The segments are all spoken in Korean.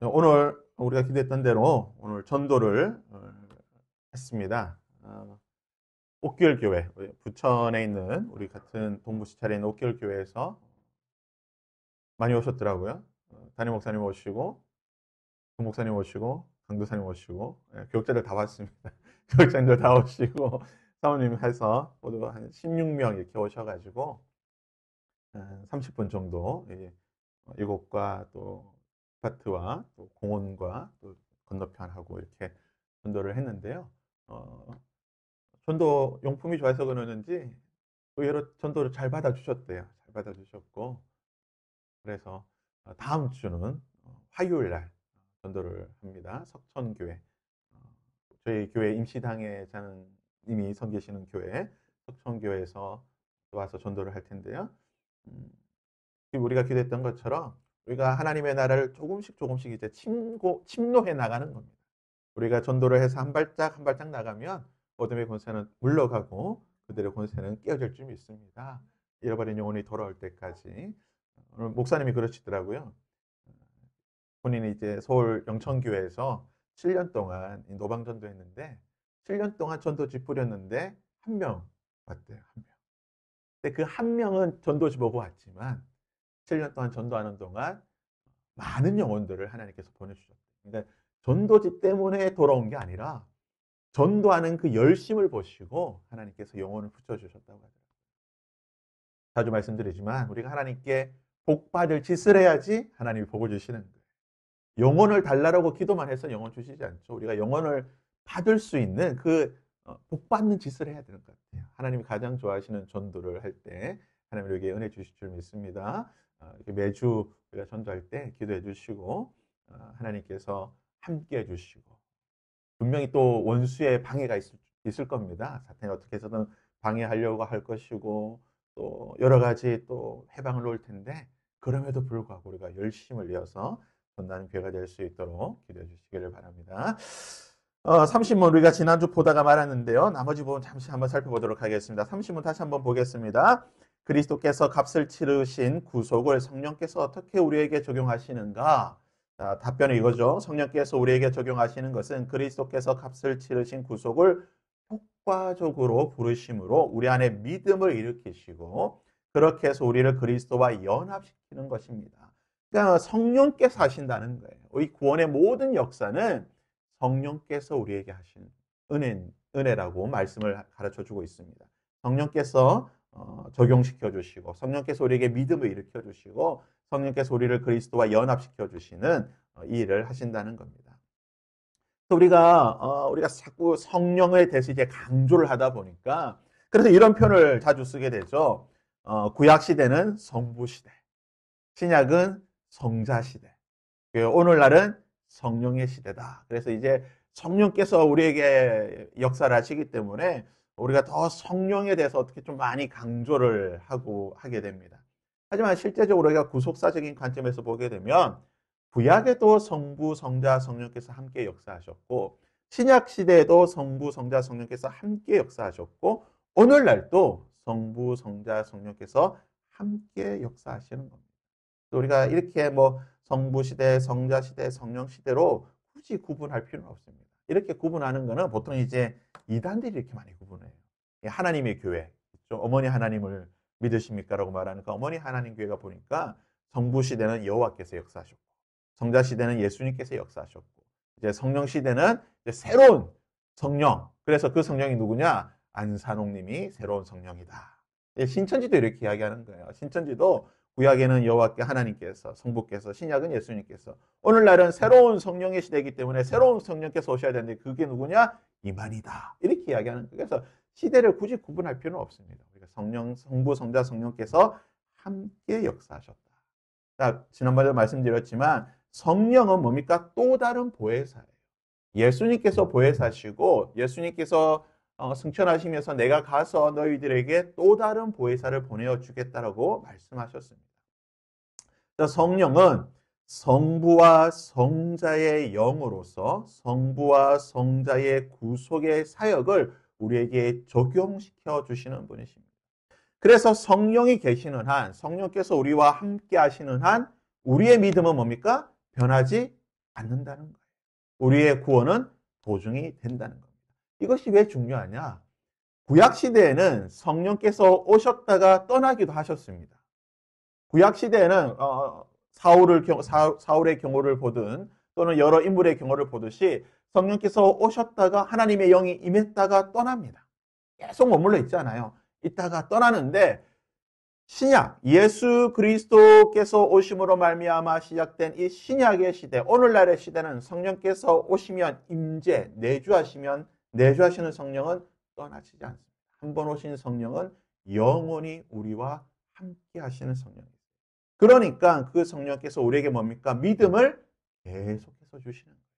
오늘 우리가 기대했던 대로 오늘 전도를 했습니다. 옥결교회, 부천에 있는 우리 같은 동부시찰에 있는 옥결교회에서 많이 오셨더라고요. 담임 목사님 오시고, 부 목사님 오시고, 강도사님 오시고, 교육자들 다 왔습니다. 교육자님들 다 오시고, 사모님 해서 모두 한 16명 이렇게 오셔가지고, 30분 정도 이곳과 또 아파트와 또 공원과 또 건너편하고 이렇게 전도를 했는데요. 전도 용품이 좋아서 그러는지 의외로 전도를 잘 받아주셨대요. 잘 받아주셨고 그래서 다음 주는 화요일 날 전도를 합니다. 석천교회. 어, 저희 교회 임시당회장님이 섬기시는 교회 석천교회에서 와서 전도를 할 텐데요. 음, 우리가 기도했던 것처럼 우리가 하나님의 나라를 조금씩 이제 침노해 나가는 겁니다. 우리가 전도를 해서 한 발짝 한 발짝 나가면 어둠의 권세는 물러가고 그들의 권세는 깨어질 줄 믿습니다. 잃어버린 영혼이 돌아올 때까지. 오늘 목사님이 그러시더라고요. 본인이 이제 서울 영천교회에서 7년 동안 노방전도 했는데 7년 동안 전도지 뿌렸는데 한 명 왔대요. 한 명. 근데 그 한 명은 전도지 보고 왔지만 7년 동안 전도하는 동안 많은 영혼들을 하나님께서 보내주셨대요. 그러니까 전도지 때문에 돌아온 게 아니라 전도하는 그 열심을 보시고 하나님께서 영혼을 붙여주셨다고 하더라고요. 자주 말씀드리지만 우리가 하나님께 복 받을 짓을 해야지 하나님이 복을 주시는 거예요. 영혼을 달라고 기도만 해서 영혼 주시지 않죠. 우리가 영혼을 받을 수 있는 그 복 받는 짓을 해야 되는 것 같아요. 하나님이 가장 좋아하시는 전도를 할 때 하나님 우리에게 은혜 주실 줄 믿습니다. 이렇게 매주 우리가 전도할 때 기도해 주시고 하나님께서 함께 해 주시고 분명히 또 원수의 방해가 있을 겁니다. 사탄이 어떻게 해서든 방해하려고 할 것이고 또 여러 가지 또 해방을 놓을 텐데 그럼에도 불구하고 우리가 열심을 내어서 전도하는 교회가 될 수 있도록 기도해 주시기를 바랍니다. 30문 우리가 지난주 보다가 말았는데요. 나머지 부분 잠시 한번 살펴보도록 하겠습니다. 30문 다시 한번 보겠습니다. 그리스도께서 값을 치르신 구속을 성령께서 어떻게 우리에게 적용하시는가? 자, 답변은 이거죠. 성령께서 우리에게 적용하시는 것은 그리스도께서 값을 치르신 구속을 효과적으로 부르심으로 우리 안에 믿음을 일으키시고 그렇게 해서 우리를 그리스도와 연합시키는 것입니다. 그러니까 성령께서 하신다는 거예요. 이 구원의 모든 역사는 성령께서 우리에게 하신 은혜라고 말씀을 가르쳐 주고 있습니다. 성령께서 적용시켜 주시고 성령께서 우리에게 믿음을 일으켜 주시고 성령께서 우리를 그리스도와 연합시켜 주시는 이 일을 하신다는 겁니다. 우리가 자꾸 성령에 대해서 이제 강조를 하다 보니까 그래서 이런 표현을 자주 쓰게 되죠. 구약 시대는 성부 시대, 신약은 성자 시대. 오늘날은 성령의 시대다. 그래서 이제 성령께서 우리에게 역사를 하시기 때문에 우리가 더 성령에 대해서 어떻게 좀 많이 강조를 하게 됩니다. 하지만 실제적으로 우리가 구속사적인 관점에서 보게 되면 구약에도 성부, 성자, 성령께서 함께 역사하셨고 신약 시대에도 성부, 성자, 성령께서 함께 역사하셨고 오늘날도 성부, 성자, 성령께서 함께 역사하시는 겁니다. 우리가 이렇게 뭐 성부 시대, 성자 시대, 성령 시대로 굳이 구분할 필요는 없습니다. 이렇게 구분하는 거는 보통 이제 이단들이 이렇게 많이 구분해요. 하나님의 교회, 어머니 하나님을 믿으십니까라고 말하는 그 어머니 하나님 교회가 보니까 성부 시대는 여호와께서 역사하셨고, 성자 시대는 예수님께서 역사하셨고, 이제 성령 시대는 이제 새로운 성령. 그래서 그 성령이 누구냐? 안산홍님이 새로운 성령이다. 신천지도 이렇게 이야기하는 거예요. 신천지도 구약에는 여호와께 하나님께서, 성부께서, 신약은 예수님께서. 오늘날은 새로운 성령의 시대이기 때문에 새로운 성령께서 오셔야 되는데 그게 누구냐? 이만이다. 이렇게 이야기하는 거예요. 그래서 시대를 굳이 구분할 필요는 없습니다. 성령, 성부, 성자, 성령께서 함께 역사하셨다. 자, 지난번에 말씀드렸지만 성령은 뭡니까? 또 다른 보혜사예요. 예수님께서 보혜사시고 예수님께서 승천하시면서 내가 가서 너희들에게 또 다른 보혜사를 보내어 주겠다라고 말씀하셨습니다. 성령은 성부와 성자의 영으로서 성부와 성자의 구속의 사역을 우리에게 적용시켜 주시는 분이십니다. 그래서 성령이 계시는 한, 성령께서 우리와 함께 하시는 한 우리의 믿음은 뭡니까? 변하지 않는다는 거예요. 우리의 구원은 도중이 된다는 겁니다. 이것이 왜 중요하냐? 구약 시대에는 성령께서 오셨다가 떠나기도 하셨습니다. 구약 시대에는 사울의 경우를 보든 또는 여러 인물의 경우를 보듯이 성령께서 오셨다가 하나님의 영이 임했다가 떠납니다. 계속 머물러 있잖아요. 있다가 떠나는데 신약, 예수 그리스도께서 오심으로 말미암아 시작된 이 신약의 시대, 오늘날의 시대는 성령께서 오시면 임재, 내주하시는 성령은 떠나시지 않습니다. 한 번 오신 성령은 영원히 우리와 함께 하시는 성령입니다. 그러니까 그 성령께서 우리에게 뭡니까? 믿음을 계속해서 주시는 거예요.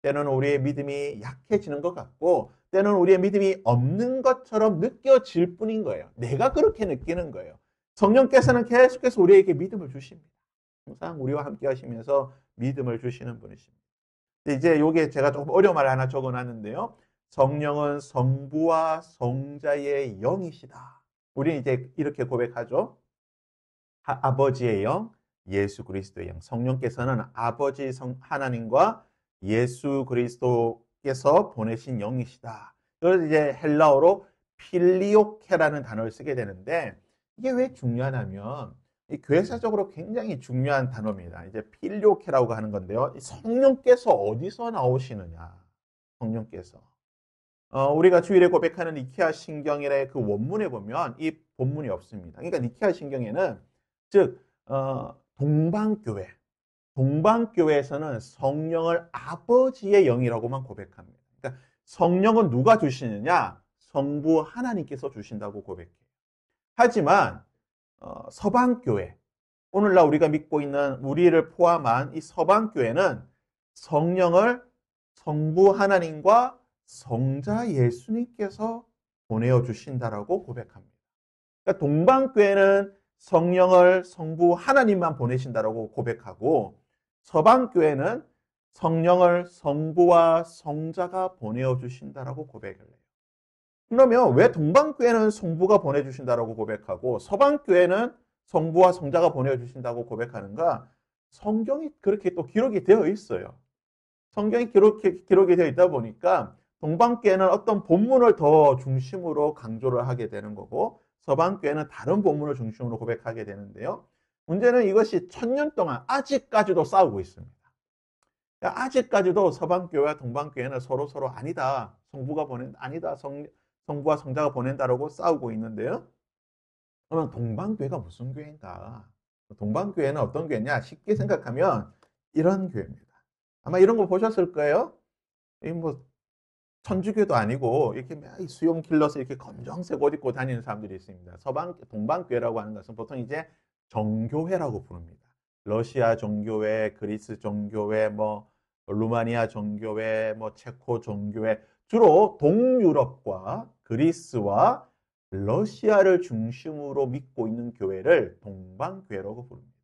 때로는 우리의 믿음이 약해지는 것 같고 때로는 우리의 믿음이 없는 것처럼 느껴질 뿐인 거예요. 내가 그렇게 느끼는 거예요. 성령께서는 계속해서 우리에게 믿음을 주십니다. 항상 우리와 함께 하시면서 믿음을 주시는 분이십니다. 이제 요게 제가 조금 어려운 말 하나 적어놨는데요. 성령은 성부와 성자의 영이시다. 우리는 이제 이렇게 고백하죠. 아버지의 영, 예수 그리스도의 영. 성령께서는 아버지 하나님과 예수 그리스도께서 보내신 영이시다. 그래서 이제 헬라어로 필리오케라는 단어를 쓰게 되는데 이게 왜 중요하냐면 이 교회사적으로 굉장히 중요한 단어입니다. 이제 필리오케라고 하는 건데요. 성령께서 어디서 나오시느냐? 성령께서. 우리가 주일에 고백하는 니케아 신경의 그 원문에 보면 이 본문이 없습니다. 그러니까 니케아 신경에는 즉 동방교회에서는 성령을 아버지의 영이라고만 고백합니다. 그러니까 성령은 누가 주시느냐? 성부 하나님께서 주신다고 고백해요. 하지만 서방교회, 오늘날 우리가 믿고 있는 우리를 포함한 이 서방교회는 성령을 성부 하나님과 성자 예수님께서 보내어 주신다라고 고백합니다. 그러니까 동방교회는 성령을 성부 하나님만 보내신다라고 고백하고 서방교회는 성령을 성부와 성자가 보내어 주신다라고 고백을 해요. 그러면 왜 동방교회는 성부가 보내주신다라고 고백하고 서방교회는 성부와 성자가 보내주신다고 고백하는가? 성경이 그렇게 또 기록이 되어 있어요. 성경이 기록이 되어 있다 보니까 동방교회는 어떤 본문을 더 중심으로 강조를 하게 되는 거고 서방교회는 다른 본문을 중심으로 고백하게 되는데요. 문제는 이것이 1000년 동안 아직까지도 싸우고 있습니다. 아직까지도 서방교회와 동방교회는 서로 아니다. 성부가 아니다. 성부와 성자가 보낸다라고 싸우고 있는데요. 그러면 동방교회가 무슨 교회인가? 동방교회는 어떤 교회냐? 쉽게 생각하면 이런 교회입니다. 아마 이런 거 보셨을 거예요. 뭐 천주교도 아니고 이렇게 수염 길러서 이렇게 검정색 옷 입고 다니는 사람들이 있습니다. 동방교회라고 하는 것은 보통 이제 정교회라고 부릅니다. 러시아 정교회, 그리스 정교회, 뭐 루마니아 정교회, 뭐 체코 정교회, 주로 동유럽과 그리스와 러시아를 중심으로 믿고 있는 교회를 동방교회라고 부릅니다.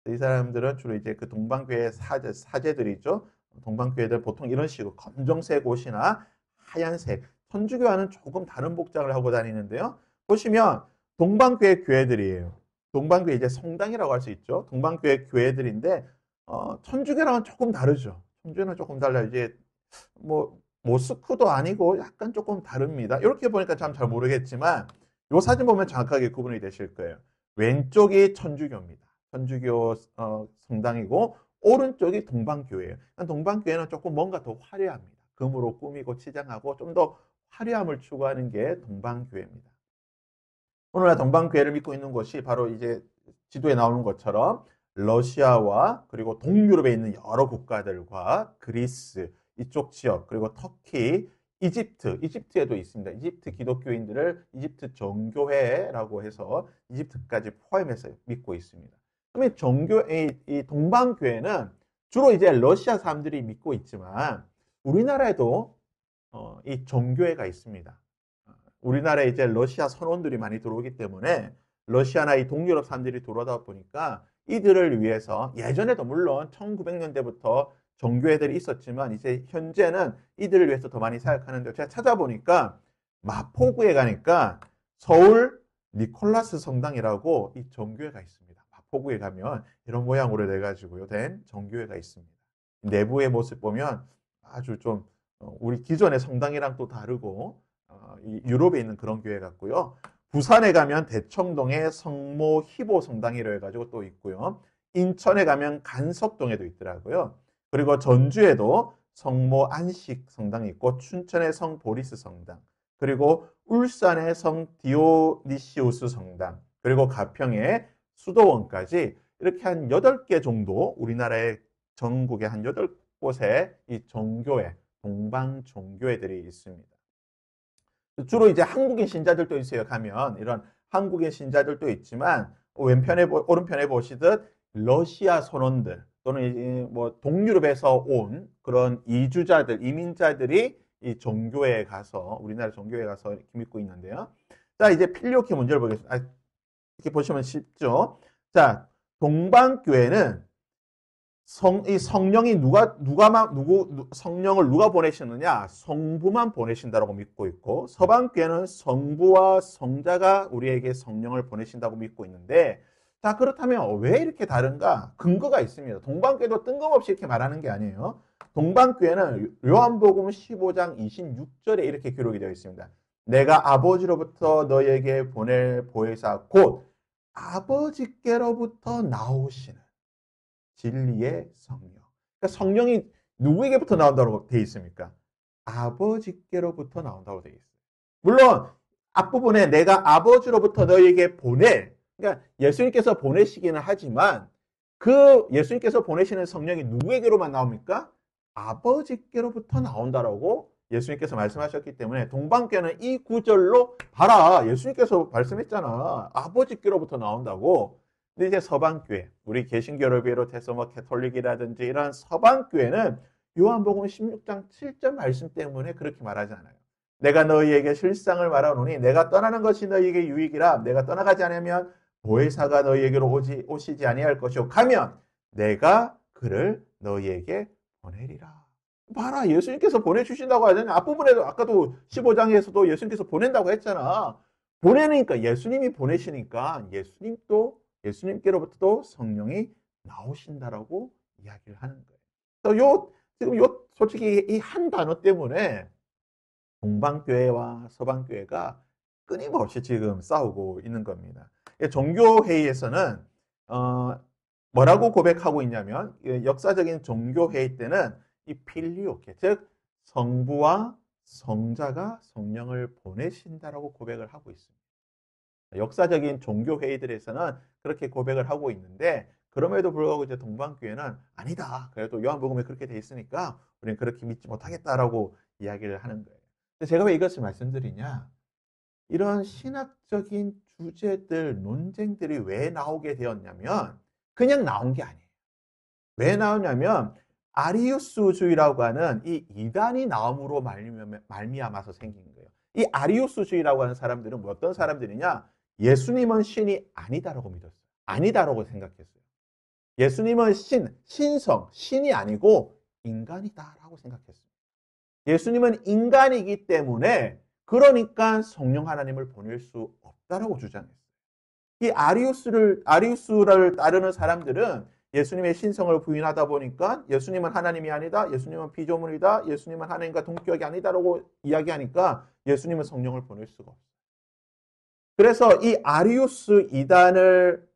이 사람들은 주로 이제 그 동방교회 사제들이죠. 동방교회들 보통 이런 식으로 검정색 옷이나 하얀색, 천주교와는 조금 다른 복장을 하고 다니는데요. 보시면 동방교회 교회들이에요. 동방교회 이제 성당이라고 할 수 있죠. 동방교회 교회들인데 천주교랑은 조금 다르죠. 천주교는 조금 달라요. 이제 뭐 모스크도 아니고 약간 조금 다릅니다. 이렇게 보니까 참 잘 모르겠지만 이 사진 보면 정확하게 구분이 되실 거예요. 왼쪽이 천주교입니다. 천주교 성당이고 오른쪽이 동방교회예요. 동방교회는 조금 뭔가 더 화려합니다. 금으로 꾸미고 치장하고 좀 더 화려함을 추구하는 게 동방교회입니다. 오늘날 동방교회를 믿고 있는 곳이 바로 이제 지도에 나오는 것처럼 러시아와 그리고 동유럽에 있는 여러 국가들과 그리스 이쪽 지역 그리고 터키, 이집트에도 있습니다. 이집트 기독교인들을 이집트 정교회라고 해서 이집트까지 포함해서 믿고 있습니다. 그러면 이 동방교회는 주로 이제 러시아 사람들이 믿고 있지만 우리나라에도 이 정교회가 있습니다. 우리나라에 이제 러시아 선원들이 많이 들어오기 때문에 러시아나 이 동유럽 사람들이 들어오다 보니까 이들을 위해서 예전에도 물론 1900년대부터 정교회들이 있었지만 이제 현재는 이들을 위해서 더 많이 사역하는데 제가 찾아보니까 마포구에 가니까 서울 니콜라스 성당이라고 이 정교회가 있습니다. 마포구에 가면 이런 모양으로 돼가지고요 된 정교회가 있습니다. 내부의 모습 보면 아주 좀 우리 기존의 성당이랑 또 다르고 이 유럽에 있는 그런 교회 같고요. 부산에 가면 대청동에 성모 희보 성당이라 해가지고 또 있고요. 인천에 가면 간석동에도 있더라고요. 그리고 전주에도 성모 안식 성당이 있고 춘천에 성 보리스 성당, 그리고 울산에 성 디오니시우스 성당, 그리고 가평에 수도원까지 이렇게 한 8개 정도 우리나라의 전국에 한 8곳의 이 종교회, 동방 종교회들이 있습니다. 주로 이제 한국인 신자들도 있어요. 가면 이런 한국인 신자들도 있지만 왼편에 오른편에 보시듯 러시아 선원들 또는 뭐 동유럽에서 온 그런 이주자들, 이민자들이 이 종교에 가서 우리나라 종교에 가서 이렇게 믿고 있는데요. 자, 이제 필요키 문제를 보겠습니다. 이렇게 보시면 쉽죠. 자, 동방교회는 이 성령이 성령을 누가 보내시느냐? 성부만 보내신다고 믿고 있고, 서방교회는 성부와 성자가 우리에게 성령을 보내신다고 믿고 있는데, 자, 그렇다면 왜 이렇게 다른가? 근거가 있습니다. 동방교회도 뜬금없이 이렇게 말하는 게 아니에요. 동방교회는 요한복음 15장 26절에 이렇게 기록이 되어 있습니다. 내가 아버지로부터 너에게 보낼 보혜사 곧 아버지께로부터 나오시는 진리의 성령. 그러니까 성령이 누구에게부터 나온다고 되어 있습니까? 아버지께로부터 나온다고 되어 있어요. 물론 앞부분에 내가 아버지로부터 너에게 보낼, 그러니까 예수님께서 보내시기는 하지만 그 예수님께서 보내시는 성령이 누구에게로만 나옵니까? 아버지께로부터 나온다라고 예수님께서 말씀하셨기 때문에 동방교회는 이 구절로 봐라. 예수님께서 말씀했잖아. 아버지께로부터 나온다고. 근데 이제 서방교회, 우리 개신교를 비롯해서 뭐 캐톨릭이라든지 이런 서방교회는 요한복음 16장 7절 말씀 때문에 그렇게 말하지 않아요. 내가 너희에게 실상을 말하노니 내가 떠나는 것이 너희에게 유익이라. 내가 떠나가지 않으면 보혜사가 너희에게로 오시지 아니할 것이요 가면 내가 그를 너희에게 보내리라. 봐라, 예수님께서 보내주신다고 하잖아요. 앞부분에도 아까도 15장에서도 예수님께서 보낸다고 했잖아. 보내니까 예수님이 보내시니까 예수님께로부터도 성령이 나오신다라고 이야기를 하는 거예요. 지금 솔직히 이 한 단어 때문에 동방교회와 서방교회가 끊임없이 지금 싸우고 있는 겁니다. 종교회의에서는 뭐라고 고백하고 있냐면 역사적인 종교회의 때는 이 필리오케, 즉 성부와 성자가 성령을 보내신다라고 고백을 하고 있습니다. 역사적인 종교회의들에서는 그렇게 고백을 하고 있는데 그럼에도 불구하고 이제 동방교회는 아니다. 그래도 요한복음에 그렇게 돼 있으니까 우리는 그렇게 믿지 못하겠다라고 이야기를 하는 거예요. 제가 왜 이것을 말씀드리냐? 이런 신학적인 주제들, 논쟁들이 왜 나오게 되었냐면 그냥 나온 게 아니에요. 왜 나오냐면 아리우스주의라고 하는 이 이단이 나옴으로 말미암아서 생긴 거예요. 이 아리우스주의라고 하는 사람들은 어떤 사람들이냐? 예수님은 신이 아니다라고 믿었어요. 아니다라고 생각했어요. 예수님은 신이 아니고 인간이다라고 생각했어요. 예수님은 인간이기 때문에 그러니까 성령 하나님을 보낼 수 없다라고 주장했어요. 이 아리우스를 따르는 사람들은 예수님의 신성을 부인하다 보니까 예수님은 하나님이 아니다. 예수님은 피조물이다. 예수님은 하나님과 동격이 아니다라고 이야기하니까 예수님은 성령을 보낼 수가 없어요. 그래서 이 아리우스 이단을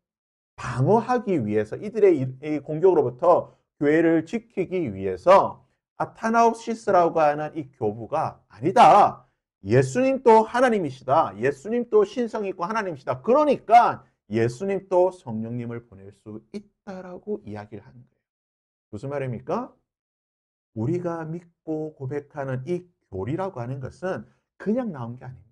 방어하기 위해서 이들의 이 공격으로부터 교회를 지키기 위해서 아타나우시스라고 하는 이 교부가 아니다. 예수님도 하나님이시다. 예수님도 신성이 있고 하나님이시다. 그러니까 예수님도 성령님을 보낼 수 있다라고 이야기를 하는 거예요. 무슨 말입니까? 우리가 믿고 고백하는 이 교리라고 하는 것은 그냥 나온 게 아닙니다.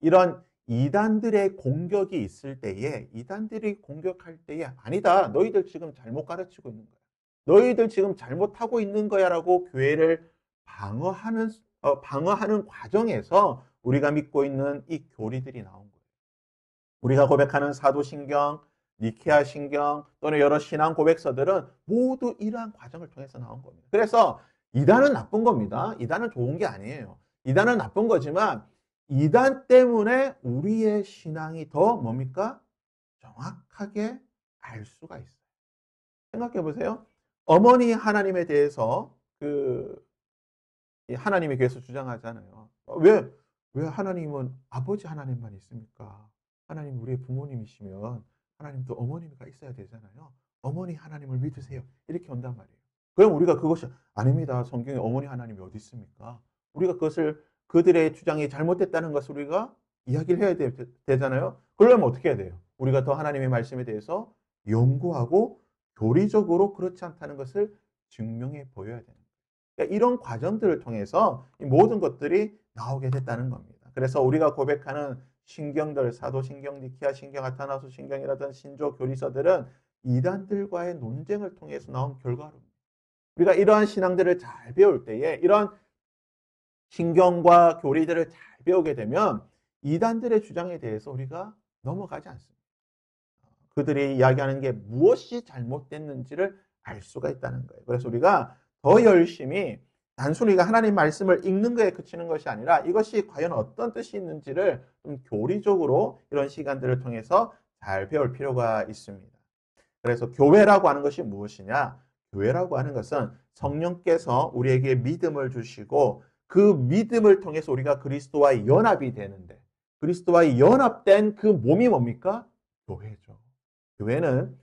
이런 이단들의 공격이 있을 때에 이단들이 공격할 때에 아니다. 너희들 지금 잘못 가르치고 있는 거야. 너희들 지금 잘못하고 있는 거야라고 교회를 방어하는 과정에서 우리가 믿고 있는 이 교리들이 나온 거예요. 우리가 고백하는 사도신경, 니케아신경 또는 여러 신앙 고백서들은 모두 이러한 과정을 통해서 나온 겁니다. 그래서 이단은 나쁜 겁니다. 이단은 좋은 게 아니에요. 이단은 나쁜 거지만 이단 때문에 우리의 신앙이 더 뭡니까? 정확하게 알 수가 있어요. 생각해 보세요. 어머니 하나님에 대해서 이 하나님에 대해서 주장하잖아요. 왜 하나님은 아버지 하나님만 있습니까? 하나님 우리의 부모님이시면 하나님도 어머니가 있어야 되잖아요. 어머니 하나님을 믿으세요. 이렇게 온단 말이에요. 그럼 우리가 그것이 아닙니다. 성경에 어머니 하나님이 어디 있습니까? 우리가 그것을 그들의 주장이 잘못됐다는 것을 우리가 이야기를 해야 되잖아요. 그러려면 어떻게 해야 돼요? 우리가 더 하나님의 말씀에 대해서 연구하고 교리적으로 그렇지 않다는 것을 증명해 보여야 되는 거예요. 그러니까 이런 과정들을 통해서 이 모든 것들이 나오게 됐다는 겁니다. 그래서 우리가 고백하는 신경들, 사도신경, 니케아신경, 아타나소신경이라든 신조 교리서들은 이단들과의 논쟁을 통해서 나온 결과입니다. 우리가 이러한 신앙들을 잘 배울 때에 이런 신경과 교리들을 잘 배우게 되면 이단들의 주장에 대해서 우리가 넘어가지 않습니다. 그들이 이야기하는 게 무엇이 잘못됐는지를 알 수가 있다는 거예요. 그래서 우리가 더 열심히 단순히 하나님 말씀을 읽는 거에 그치는 것이 아니라 이것이 과연 어떤 뜻이 있는지를 좀 교리적으로 이런 시간들을 통해서 잘 배울 필요가 있습니다. 그래서 교회라고 하는 것이 무엇이냐? 교회라고 하는 것은 성령께서 우리에게 믿음을 주시고 그 믿음을 통해서 우리가 그리스도와 연합이 되는데 그리스도와 연합된 그 몸이 뭡니까? 교회죠. 교회는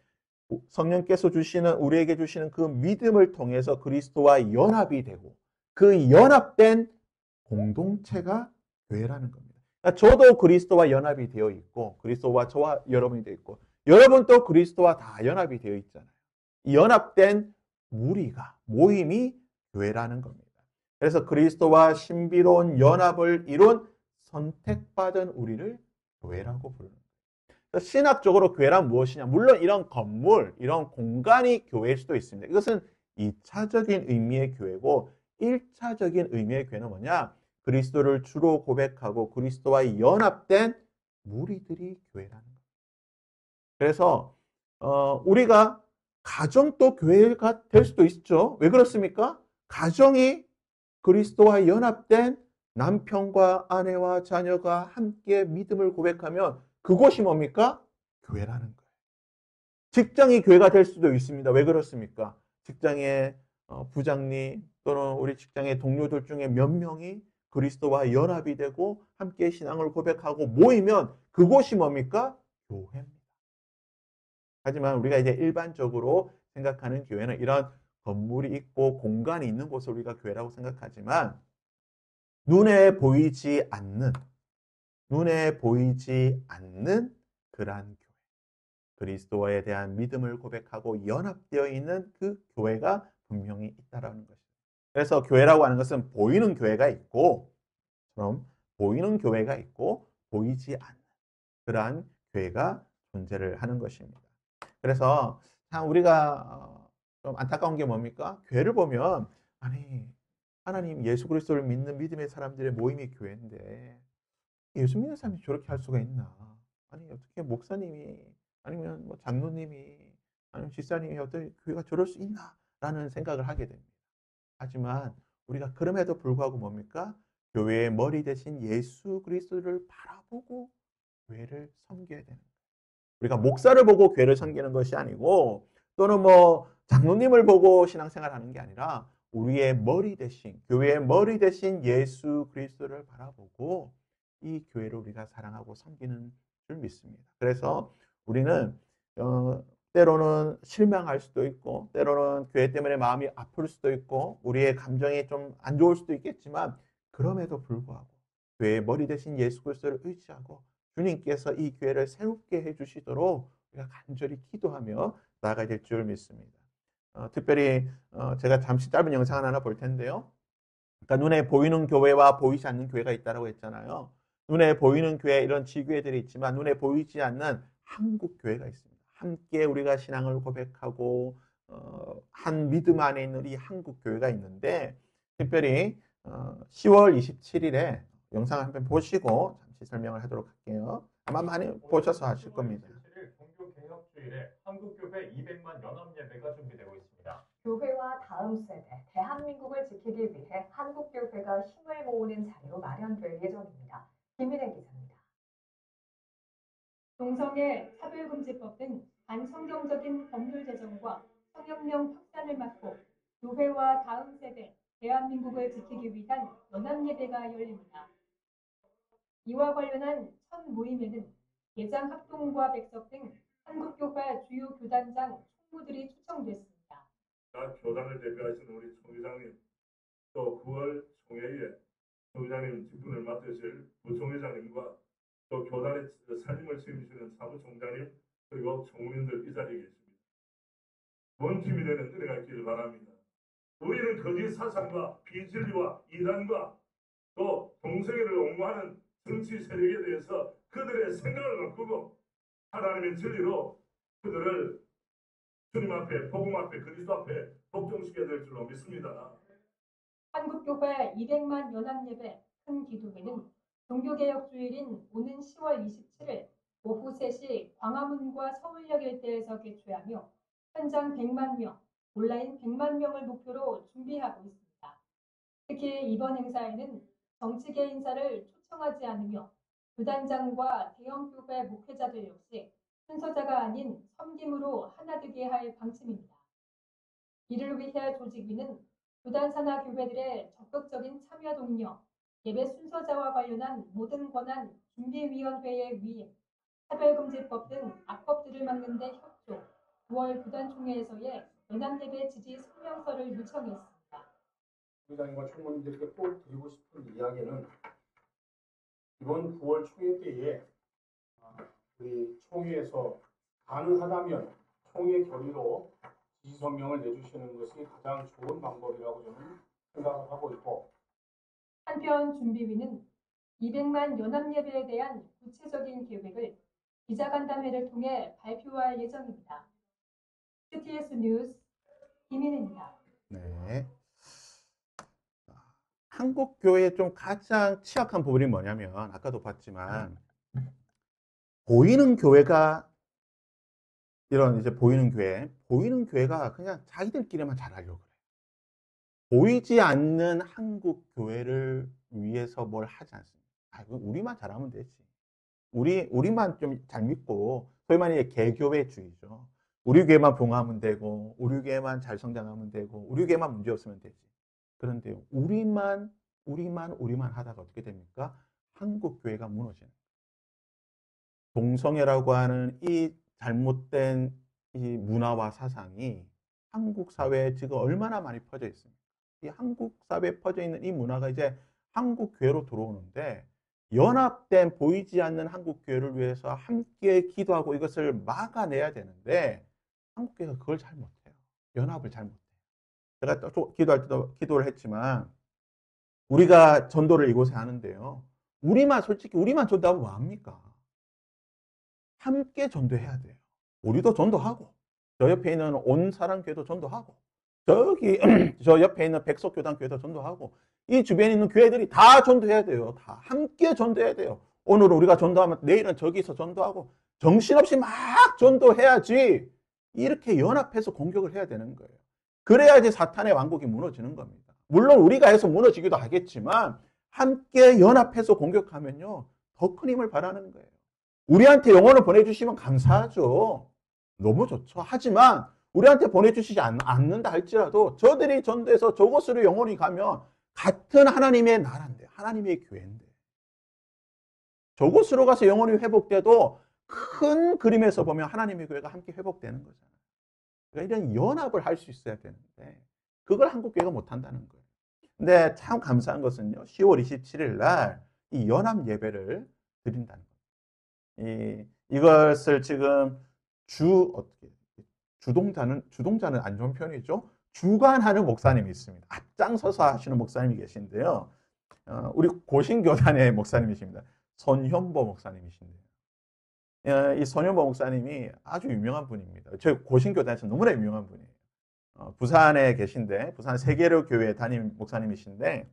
성령께서 주시는 우리에게 주시는 그 믿음을 통해서 그리스도와 연합이 되고 그 연합된 공동체가 교회라는 겁니다. 그러니까 저도 그리스도와 연합이 되어 있고 그리스도와 저와 여러분이 되어 있고 여러분도 그리스도와 다 연합이 되어 있잖아요. 이 연합된 무리가 모임이 교회라는 겁니다. 그래서 그리스도와 신비로운 연합을 이룬 선택받은 우리를 교회라고 부르는 거예요. 신학적으로 교회란 무엇이냐? 물론 이런 건물, 이런 공간이 교회일 수도 있습니다. 이것은 2차적인 의미의 교회고 1차적인 의미의 교회는 뭐냐? 그리스도를 주로 고백하고 그리스도와 연합된 무리들이 교회라는 거예요. 그래서 우리가 가정도 교회가 될 수도 있죠. 왜 그렇습니까? 가정이 그리스도와 연합된 남편과 아내와 자녀가 함께 믿음을 고백하면 그곳이 뭡니까? 교회라는 거예요. 직장이 교회가 될 수도 있습니다. 왜 그렇습니까? 직장의 부장님 또는 우리 직장의 동료들 중에 몇 명이 그리스도와 연합이 되고 함께 신앙을 고백하고 모이면 그곳이 뭡니까? 교회입니다. 하지만 우리가 이제 일반적으로 생각하는 교회는 이런 건물이 있고 공간이 있는 곳을 우리가 교회라고 생각하지만 눈에 보이지 않는 그러한 교회. 그리스도에 대한 믿음을 고백하고 연합되어 있는 그 교회가 분명히 있다라는 것입니다. 그래서 교회라고 하는 것은 보이는 교회가 있고 그럼 보이는 교회가 있고 보이지 않는 그러한 교회가 존재를 하는 것입니다. 그래서 참 우리가 좀 안타까운 게 뭡니까? 교회를 보면 아니 하나님 예수 그리스도를 믿는 믿음의 사람들의 모임이 교회인데 예수 믿는 사람이 저렇게 할 수가 있나? 아니 어떻게 목사님이 아니면 뭐 장로님이 아니면 집사님이 어떻게 교회가 저럴 수 있나라는 생각을 하게 됩니다. 하지만 우리가 그럼에도 불구하고 뭡니까? 교회의 머리 대신 예수 그리스도를 바라보고 교회를 섬겨야 되는 거예요. 우리가 목사를 보고 교회를 섬기는 것이 아니고 또는 뭐 장로님을 보고 신앙생활하는 게 아니라 우리의 머리 대신 교회의 머리 대신 예수 그리스도를 바라보고 이 교회를 우리가 사랑하고 섬기는 줄 믿습니다. 그래서 우리는 때로는 실망할 수도 있고 때로는 교회 때문에 마음이 아플 수도 있고 우리의 감정이 좀 안 좋을 수도 있겠지만 그럼에도 불구하고 교회의 머리 대신 예수 그리스도를 의지하고 주님께서 이 교회를 새롭게 해주시도록 우리가 간절히 기도하며 나아가야 될 줄 믿습니다. 특별히 제가 잠시 짧은 영상을 하나 볼 텐데요. 그러니까 눈에 보이는 교회와 보이지 않는 교회가 있다고 했잖아요. 눈에 보이는 교회 이런 지교회들이 있지만 눈에 보이지 않는 한국 교회가 있습니다. 함께 우리가 신앙을 고백하고 한 믿음 안에 있는 이 한국 교회가 있는데 특별히 10월 27일에 영상을 한번 보시고 잠시 설명을 하도록 할게요. 아마 많이 보셔서 아실 겁니다. 종교 개혁 주일에 한국교회 200만 연합 예배가 준비되고 있습니다. 교회와 다음 세대, 대한민국을 지키기 위해 한국교회가 힘을 모으는 자리로 마련될 예정입니다. 김민혜 기자입니다. 동성애 차별금지법 등 반성경적인 법률 제정과 성혁명 혁신을 맡고 대한민국을 지키기 위한 연합예배가 열립니다. 이와 관련한 첫 모임에는 예장 합동과 백석 등 한국교회 주요 교단장 총무들이 초청됐습니다. 교단을 대표하시는 우리 총회장님, 또 9월 총회에 총회장님 직분을 맡으실 부총회장님과 또 교단의 살림을 책임지는 사무총장님, 그리고 총무님들 이 자리에 계십니다. 원팀이 되는 은혜가 있기를 바랍니다. 우리는 거짓 사상과 비진리와 이단과 또 동성애를 옹호하는 정치 세력에 대해서 그들의 생각을 바꾸고 하나님의 진리로 그들을 주님 앞에, 복음 앞에, 그리스도 앞에 복종시켜야 될 줄로 믿습니다. 한국교회 200만 연합예배 큰 기도회는 종교개혁주일인 오는 10월 27일 오후 3시 광화문과 서울역 일대에서 개최하며 현장 100만 명, 온라인 100만 명을 목표로 준비하고 있습니다. 특히 이번 행사에는 정치계 인사를 초청하지 않으며 교단장과 대형교회 목회자들 역시 순서자가 아닌 섬김으로 하나되게 할 방침입니다. 이를 위해 조직위는 교단 산하 교회들의 적극적인 참여 독려, 예배 순서자와 관련한 모든 권한 준비위원회의 위임, 차별금지법 등 악법들을 막는 데 협조, 9월 교단총회에서의 연합예배 지지 성명서를 요청했습니다. 총회장님과 총무님들에게 꼭 드리고 싶은 이야기는 이번 9월 총회 때에 우리 총회에서 가능하다면 총회 결의로 지지성명을 내주시는 것이 가장 좋은 방법이라고 저는 생각을 하고 있고, 한편 준비위는 200만 연합예배에 대한 구체적인 계획을 기자간담회를 통해 발표할 예정입니다. CTS 뉴스 김인혜입니다. 네. 한국 교회의 좀 가장 취약한 부분이 뭐냐면 아까도 봤지만 보이는 교회가 이런 이제 보이는 교회가 그냥 자기들끼리만 잘하려고 그래요. 보이지 않는 한국 교회를 위해서 뭘 하지 않습니다. 우리만 잘하면 되지. 우리만 좀 잘 믿고 소위 말해 개교회주의죠. 우리 교회만 봉하면 되고 우리 교회만 잘 성장하면 되고 우리 교회만 문제 없으면 되지. 그런데 우리만 하다가 어떻게 됩니까? 한국 교회가 무너지는 거예요. 동성애라고 하는 이 잘못된 이 문화와 사상이 한국 사회에 지금 얼마나 많이 퍼져 있습니까? 이 한국 사회에 퍼져 있는 이 문화가 이제 한국 교회로 들어오는데 연합된 보이지 않는 한국 교회를 위해서 함께 기도하고 이것을 막아내야 되는데 한국 교회가 그걸 잘 못해요. 연합을 잘 못해요. 제가 또 기도할 때도 기도를 했지만 우리가 전도를 이곳에 하는데요. 솔직히 우리만 전도하면 뭐합니까? 함께 전도해야 돼요. 우리도 전도하고 저 옆에 있는 온사랑교회도 전도하고 저기 저 옆에 있는 백석교단교회도 전도하고 이 주변에 있는 교회들이 다 전도해야 돼요. 다 함께 전도해야 돼요. 오늘은 우리가 전도하면 내일은 저기서 전도하고 정신없이 막 전도해야지 이렇게 연합해서 공격을 해야 되는 거예요. 그래야지 사탄의 왕국이 무너지는 겁니다. 물론 우리가 해서 무너지기도 하겠지만 함께 연합해서 공격하면요. 더 큰 힘을 발하는 거예요. 우리한테 영혼을 보내주시면 감사하죠. 너무 좋죠. 하지만 우리한테 보내주시지 않는다 할지라도 저들이 전도해서 저곳으로 영혼이 가면 같은 하나님의 나라인데 하나님의 교회인데 저곳으로 가서 영혼이 회복돼도 큰 그림에서 보면 하나님의 교회가 함께 회복되는 거잖아요. 그러니까 이런 연합을 할 수 있어야 되는데 그걸 한국교회가 못한다는 거예요. 근데 참 감사한 것은요. 10월 27일 날 이 연합 예배를 드린다는 거예요. 이것을 지금 주동자는 안 좋은 표현이죠. 주관하는 목사님이 있습니다. 앞장서서 하시는 목사님이 계신데요. 우리 고신교단의 목사님이십니다. 손현보 목사님이신데요. 이 손현보 목사님이 아주 유명한 분입니다. 저희 고신교단에서 너무나 유명한 분이에요. 부산에 계신데 부산 세계로교회 담임 목사님이신데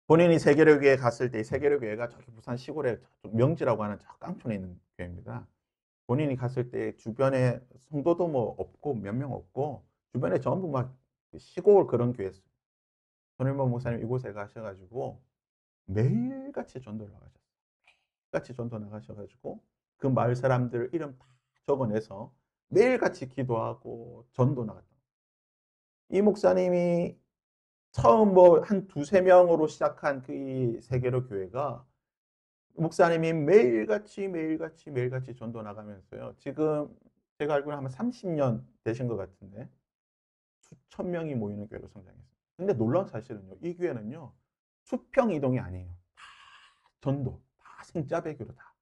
본인이 세계로교회 갔을 때 세계로교회가 저기 부산 시골에 명지라고 하는 저 깡촌에 있는 교회입니다. 본인이 갔을 때 주변에 성도도 뭐 없고 몇 명 없고 주변에 전부 막 시골 그런 교회였어요. 손현보 목사님 이곳에 가셔가지고 매일같이 전도를 나가셨어요. 매일같이 전도 나가셔가지고 그 마을 사람들 이름 다 적어내서 매일같이 기도하고 전도 나갔다. 이 목사님이 처음 뭐 한 두세 명으로 시작한 그 이 세계로 교회가 목사님이 매일같이 전도 나가면서요. 지금 제가 알기로는 한 30년 되신 것 같은데 수천 명이 모이는 교회로 성장했어요. 근데 놀라운 사실은요. 이 교회는요. 수평 이동이 아니에요. 다 전도, 다 생자배교로 다.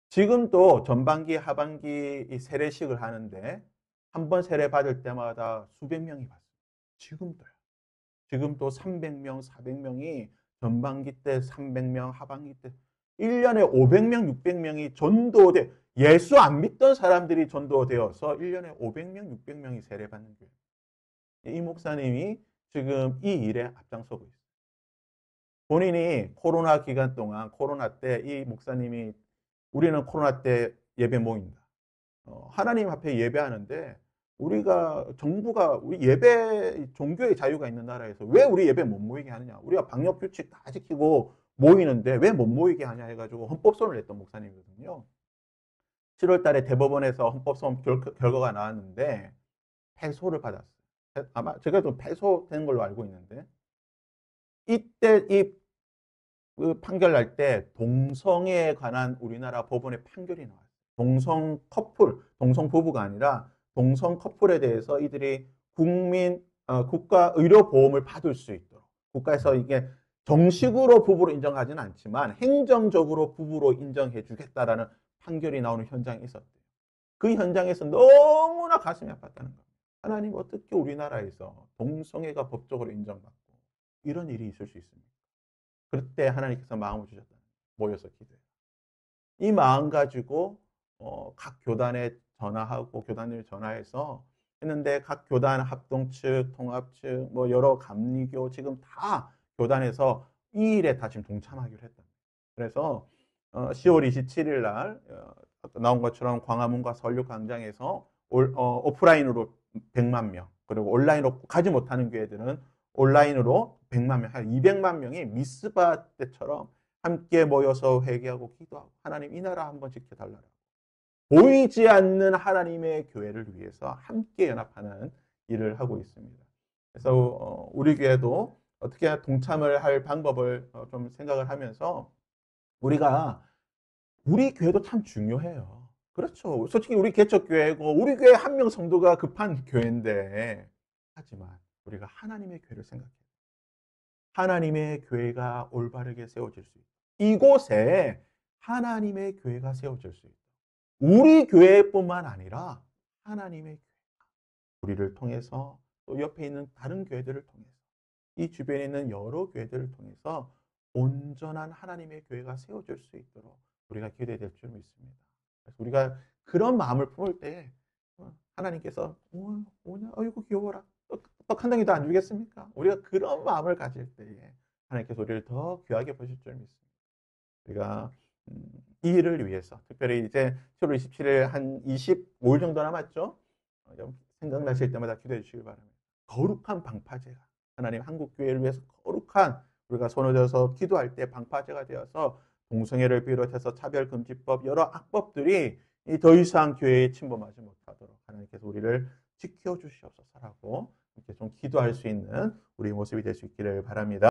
지금도 전반기, 하반기 이 세례식을 하는데 한 번 세례 받을 때마다 수백 명이 받습니다. 지금도요. 지금도 300명, 400명이 전반기 때 300명, 하반기 때 1년에 500명, 600명이 전도돼 예수 안 믿던 사람들이 전도되어서 1년에 500명, 600명이 세례받는 거예요. 이 목사님이 지금 이 일에 앞장서고 있어요. 본인이 코로나 기간 동안 코로나 때 이 목사님이 우리는 코로나 때 예배 모인다. 하나님 앞에 예배하는데 우리가 정부가 우리 예배 종교의 자유가 있는 나라에서 왜 우리 예배 못 모이게 하느냐? 우리가 방역 규칙 다 지키고 모이는데 왜 못 모이게 하냐 해가지고 헌법소원을 냈던 목사님이거든요. 7월 달에 대법원에서 헌법소원 결과가 나왔는데 패소를 받았어요. 아마 제가 좀 패소된 걸로 알고 있는데 이때 그 판결 날 때 동성애에 관한 우리나라 법원의 판결이 나왔어요. 동성 커플, 동성 부부가 아니라 동성 커플에 대해서 이들이 국가 의료보험을 받을 수 있도록 국가에서 이게 정식으로 부부로 인정하지는 않지만 행정적으로 부부로 인정해 주겠다라는 판결이 나오는 현장이 있었대요. 그 현장에서 너무나 가슴이 아팠다는 겁니다. 하나님 어떻게 우리나라에서 동성애가 법적으로 인정받고 이런 일이 있을 수 있습니까? 그때 하나님께서 마음을 주셨다. 모여서 기도해요. 이 마음 가지고 각 교단에 전화하고 교단을 전화해서 했는데 각 교단 합동 측, 통합 측, 뭐 여러 감리교 지금 다 교단에서 이 일에 다 지금 동참하기로 했다. 그래서 10월 27일 날 나온 것처럼 광화문과 서울역 광장에서 오프라인으로 100만 명 그리고 온라인으로 가지 못하는 교회들은 온라인으로 100만 명, 한 200만 명이 미스바 때처럼 함께 모여서 회개하고 기도하고 하나님 이 나라 한번 지켜달라고 보이지 않는 하나님의 교회를 위해서 함께 연합하는 일을 하고 있습니다. 그래서 우리 교회도 어떻게 동참을 할 방법을 좀 생각을 하면서 우리 교회도 참 중요해요. 그렇죠. 솔직히 우리 개척교회고 우리 교회 한 명 성도가 급한 교회인데 하지만 우리가 하나님의 교회를 생각해요. 하나님의 교회가 올바르게 세워질 수 있다. 이곳에 하나님의 교회가 세워질 수 있다. 우리 교회뿐만 아니라 하나님의 교회가 우리를 통해서 또 옆에 있는 다른 교회들을 통해서 이 주변에 있는 여러 교회들을 통해서 온전한 하나님의 교회가 세워질 수 있도록 우리가 기도해야 될 줄 믿습니다. 그래서 우리가 그런 마음을 품을 때 하나님께서 뭐냐 어이구 귀여워라 떡 한 덩이도 안 주겠습니까? 우리가 그런 마음을 가질 때에 하나님께서 우리를 더 귀하게 보실 줄 믿습니다. 우리가 이 일을 위해서 특별히 이제 7월 27일 한 25일 정도 남았죠. 생각나실 때마다 기도해 주시기 바랍니다. 거룩한 방파제가 하나님 한국 교회를 위해서 거룩한 우리가 손을 들어서 기도할 때 방파제가 되어서 동성애를 비롯해서 차별금지법 여러 악법들이 더 이상 교회에 침범하지 못하도록 하나님께서 우리를 지켜주시옵소서라고 이렇게 좀 기도할 수 있는 우리 모습이 될 수 있기를 바랍니다.